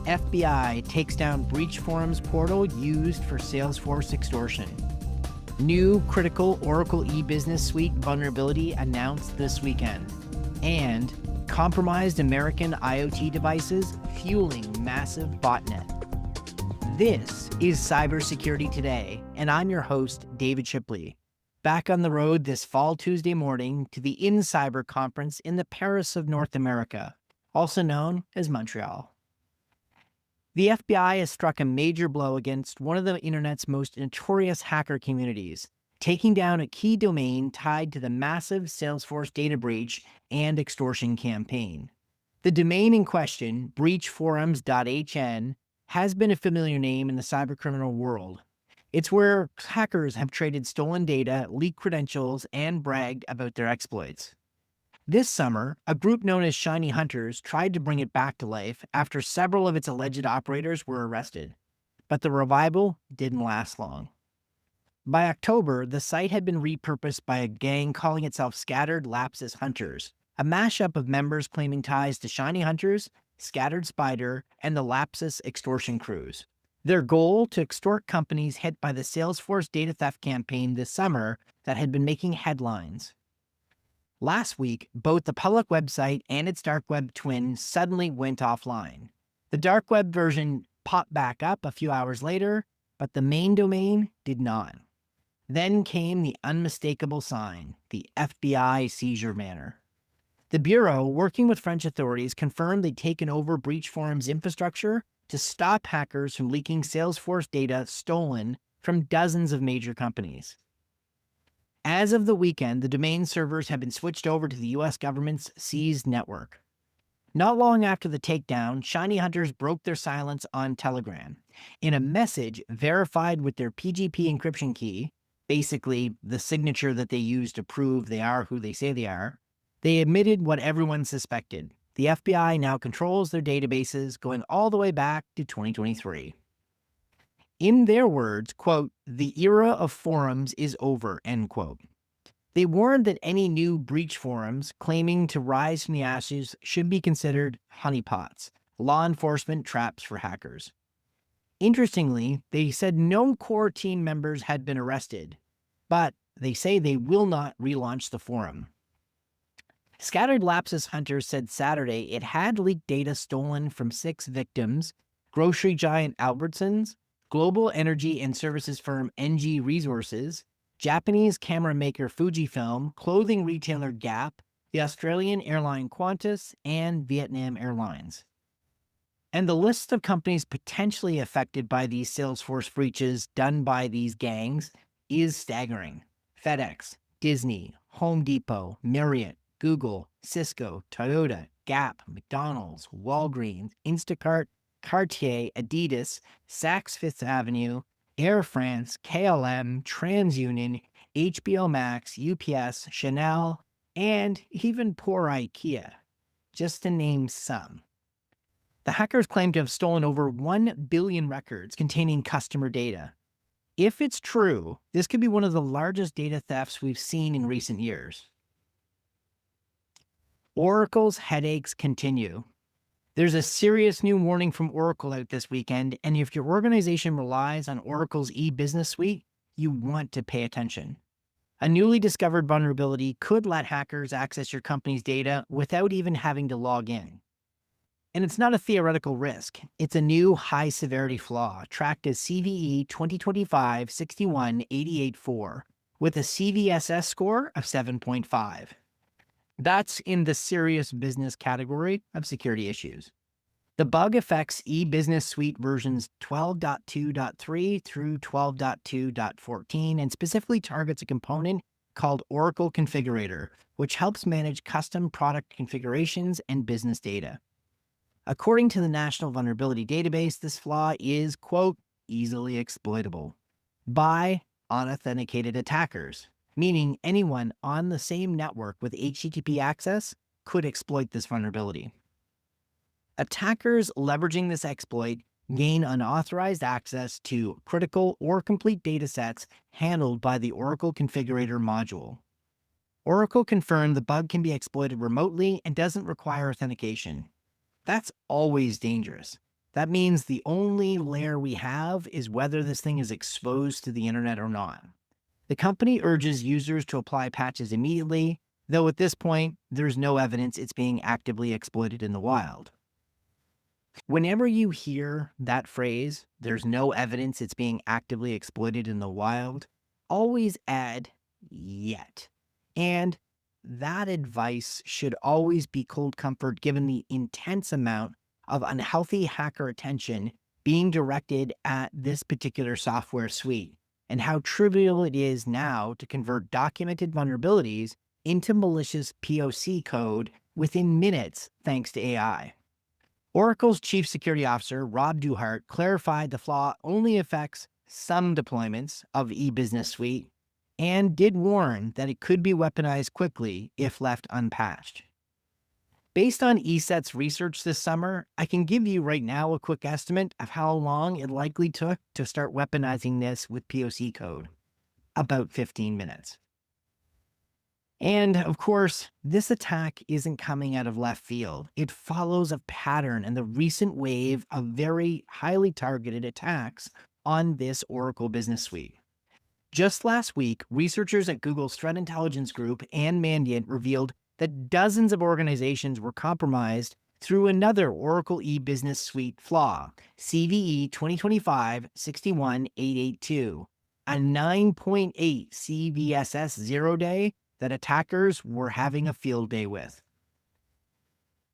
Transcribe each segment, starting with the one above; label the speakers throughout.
Speaker 1: FBI takes down breach forums portal used for Salesforce extortion. New critical Oracle e-business suite vulnerability announced this weekend. And compromised American IoT devices fueling massive botnet. This is Cybersecurity Today, and I'm your host, David Shipley. Back on the road this fall Tuesday morning to the InCyber conference in the Paris of North America, also known as Montreal. The FBI has struck a major blow against one of the internet's most notorious hacker communities, taking down a key domain tied to the massive Salesforce data breach and extortion campaign. The domain in question, breachforums.hn, has been a familiar name in the cybercriminal world. It's where hackers have traded stolen data, leaked credentials, and bragged about their exploits. This summer, a group known as Shiny Hunters tried to bring it back to life after several of its alleged operators were arrested. But the revival didn't last long. By October, the site had been repurposed by a gang calling itself Scattered Lapsus Hunters, a mashup of members claiming ties to Shiny Hunters, Scattered Spider, and the Lapsus extortion crews. Their goal to extort companies hit by the Salesforce data theft campaign this summer that had been making headlines. Last week, both the public website and its dark web twin suddenly went offline. The dark web version popped back up a few hours later, but the main domain did not. Then came the unmistakable sign, the FBI seizure banner. The Bureau, working with French authorities, confirmed they'd taken over breach forums infrastructure to stop hackers from leaking Salesforce data stolen from dozens of major companies. As of the weekend, the domain servers have been switched over to the US government's seized network. Not long after the takedown, Shiny Hunters broke their silence on Telegram. In a message verified with their PGP encryption key, basically the signature that they use to prove they are who they say they are, they admitted what everyone suspected. The FBI now controls their databases going all the way back to 2023. In their words, quote, "The era of forums is over," end quote. They warned that any new breach forums claiming to rise from the ashes should be considered honeypots, law enforcement traps for hackers. Interestingly, they said no core team members had been arrested, but they say they will not relaunch the forum. Scattered Lapsus Hunters said Saturday it had leaked data stolen from 6 victims: grocery giant Albertsons, global energy and services firm NG Resources, Japanese camera maker Fujifilm, clothing retailer Gap, the Australian airline Qantas, and Vietnam Airlines. And the list of companies potentially affected by these Salesforce breaches done by these gangs is staggering. FedEx, Disney, Home Depot, Marriott, Google, Cisco, Toyota, Gap, McDonald's, Walgreens, Instacart, Cartier, Adidas, Saks Fifth Avenue, Air France, KLM, TransUnion, HBO Max, UPS, Chanel, and even poor IKEA, just to name some. The hackers claim to have stolen over 1 billion records containing customer data. If it's true, this could be one of the largest data thefts we've seen in recent years. Oracle's headaches continue. There's a serious new warning from Oracle out this weekend, and if your organization relies on Oracle's e-business suite, you want to pay attention. A newly discovered vulnerability could let hackers access your company's data without even having to log in. And it's not a theoretical risk. It's a new high-severity flaw tracked as CVE 2025-61884 with a CVSS score of 7.5. That's in the serious business category of security issues. The bug affects e-business suite versions 12.2.3 through 12.2.14 and specifically targets a component called Oracle Configurator, which helps manage custom product configurations and business data. According to the National Vulnerability Database, this flaw is, quote, easily exploitable by unauthenticated attackers, meaning anyone on the same network with HTTP access could exploit this vulnerability. Attackers leveraging this exploit gain unauthorized access to critical or complete datasets handled by the Oracle Configurator module. Oracle confirmed the bug can be exploited remotely and doesn't require authentication. That's always dangerous. That means the only layer we have is whether this thing is exposed to the internet or not. The company urges users to apply patches immediately, though at this point, there's no evidence it's being actively exploited in the wild. Whenever you hear that phrase, there's no evidence it's being actively exploited in the wild, always add yet. And that advice should always be cold comfort given the intense amount of unhealthy hacker attention being directed at this particular software suite, and how trivial it is now to convert documented vulnerabilities into malicious POC code within minutes thanks to AI. Oracle's Chief Security Officer, Rob Duhart, clarified the flaw only affects some deployments of eBusiness Suite and did warn that it could be weaponized quickly if left unpatched. Based on ESET's research this summer, I can give you right now a quick estimate of how long it likely took to start weaponizing this with POC code. About 15 minutes. And of course, this attack isn't coming out of left field. It follows a pattern and the recent wave of very highly targeted attacks on this Oracle Business Suite. Just last week, researchers at Google's Threat Intelligence Group and Mandiant revealed that dozens of organizations were compromised through another Oracle eBusiness Suite flaw, CVE 2025-61882, a 9.8 CVSS zero-day that attackers were having a field day with.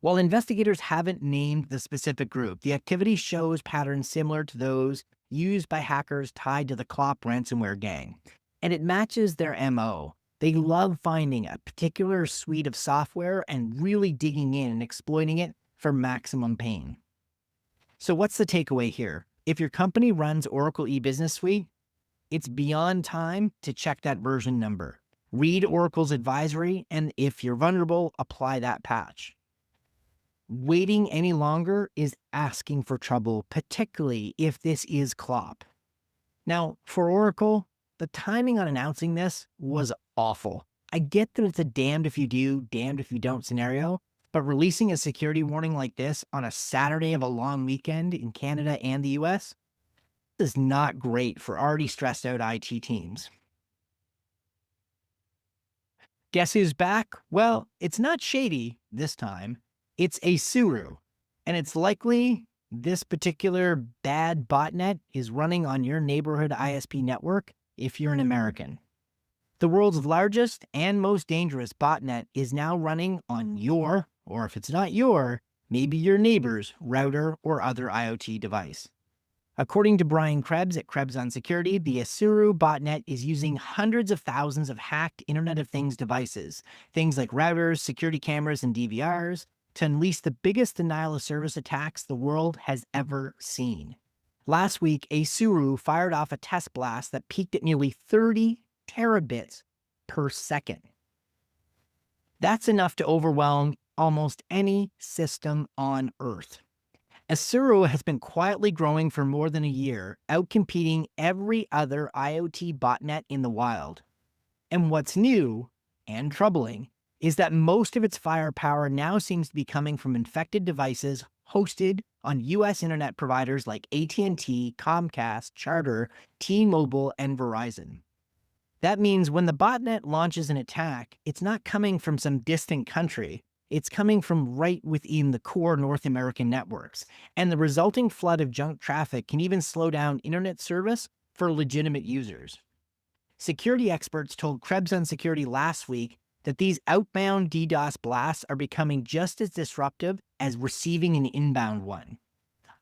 Speaker 1: While investigators haven't named the specific group, the activity shows patterns similar to those used by hackers tied to the Clop ransomware gang, and it matches their MO. They love finding a particular suite of software and really digging in and exploiting it for maximum pain. So what's the takeaway here? If your company runs Oracle eBusiness Suite, it's beyond time to check that version number. Read Oracle's advisory, and if you're vulnerable, apply that patch. Waiting any longer is asking for trouble, particularly if this is Clop. Now, for Oracle, the timing on announcing this was awful. I get that it's a damned if you do, damned if you don't scenario, but releasing a security warning like this on a Saturday of a long weekend in Canada and the US is not great for already stressed out IT teams. Guess who's back? Well, it's not Shady this time. It's Asuru, and it's likely this particular bad botnet is running on your neighborhood ISP network if you're an American. The world's largest and most dangerous botnet is now running on your, or if it's not your, maybe your neighbor's router or other IoT device. According to Brian Krebs at Krebs on Security, the Asuru botnet is using hundreds of thousands of hacked Internet of Things devices, things like routers, security cameras, and DVRs, to unleash the biggest denial of service attacks the world has ever seen. Last week, Asuru fired off a test blast that peaked at nearly 30 terabits per second. That's enough to overwhelm almost any system on Earth. Asuru has been quietly growing for more than a year, outcompeting every other IoT botnet in the wild. And what's new and troubling is that most of its firepower now seems to be coming from infected devices hosted on US internet providers like AT&T, Comcast, Charter, T-Mobile, and Verizon. That means when the botnet launches an attack, it's not coming from some distant country. It's coming from right within the core North American networks, and the resulting flood of junk traffic can even slow down internet service for legitimate users. Security experts told Krebs on Security last week that these outbound DDoS blasts are becoming just as disruptive as receiving an inbound one.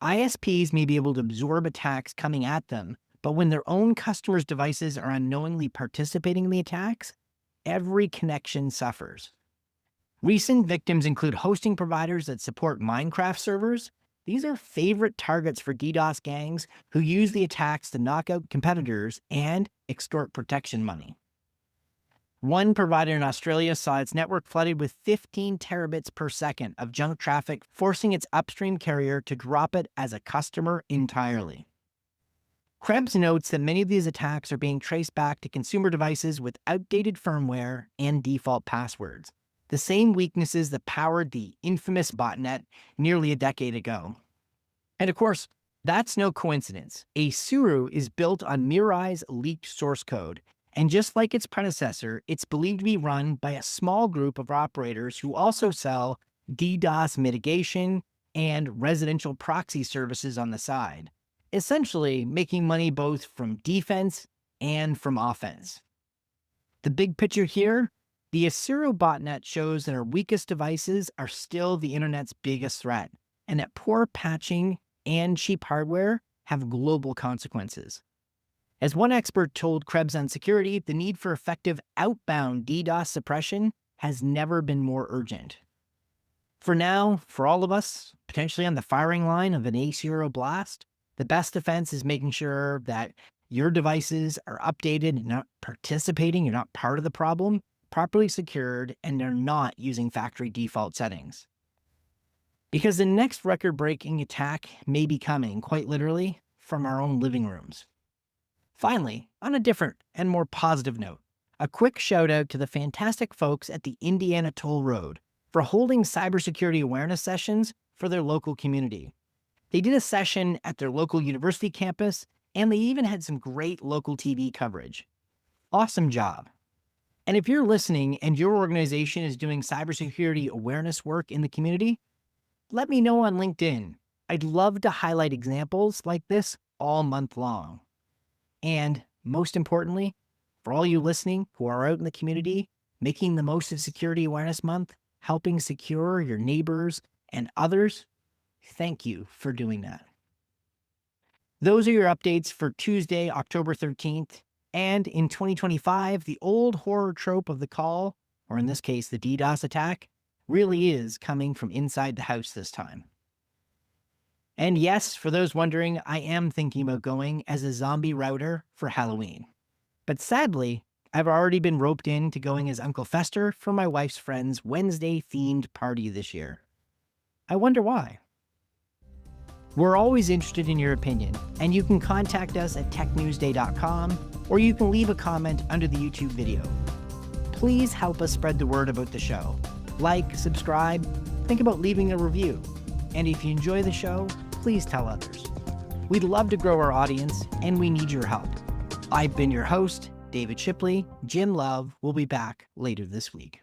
Speaker 1: ISPs may be able to absorb attacks coming at them, but when their own customers' devices are unknowingly participating in the attacks, every connection suffers. Recent victims include hosting providers that support Minecraft servers. These are favorite targets for DDoS gangs who use the attacks to knock out competitors and extort protection money. One provider in Australia saw its network flooded with 15 terabits per second of junk traffic, forcing its upstream carrier to drop it as a customer entirely. Krebs notes that many of these attacks are being traced back to consumer devices with outdated firmware and default passwords, the same weaknesses that powered the infamous botnet nearly a decade ago. And of course, that's no coincidence. Asuru is built on Mirai's leaked source code. And just like its predecessor, it's believed to be run by a small group of operators who also sell DDoS mitigation and residential proxy services on the side, essentially making money both from defense and from offense. The big picture here, the Asuru botnet shows that our weakest devices are still the internet's biggest threat, and that poor patching and cheap hardware have global consequences. As one expert told Krebs on Security, the need for effective outbound DDoS suppression has never been more urgent. For now, for all of us, potentially on the firing line of an Asuru blast, the best defense is making sure that your devices are updated and not participating, you're not part of the problem, properly secured, and they're not using factory default settings. Because the next record-breaking attack may be coming, quite literally, from our own living rooms. Finally, on a different and more positive note, a quick shout out to the fantastic folks at the Indiana Toll Road for holding cybersecurity awareness sessions for their local community. They did a session at their local university campus, and they even had some great local TV coverage. Awesome job. And if you're listening and your organization is doing cybersecurity awareness work in the community, let me know on LinkedIn. I'd love to highlight examples like this all month long. And most importantly, for all you listening who are out in the community, making the most of Security Awareness Month, helping secure your neighbors and others, thank you for doing that. Those are your updates for Tuesday, October 13th. And in 2025, the old horror trope of the call, or in this case, the DDoS attack, really is coming from inside the house this time. And yes, for those wondering, I am thinking about going as a zombie router for Halloween. But sadly, I've already been roped into going as Uncle Fester for my wife's friend's Wednesday-themed party this year. I wonder why. We're always interested in your opinion, and you can contact us at technewsday.com, or you can leave a comment under the YouTube video. Please help us spread the word about the show. Like, subscribe, think about leaving a review. And if you enjoy the show, please tell others. We'd love to grow our audience, and we need your help. I've been your host, David Shipley. Jim Love will be back later this week.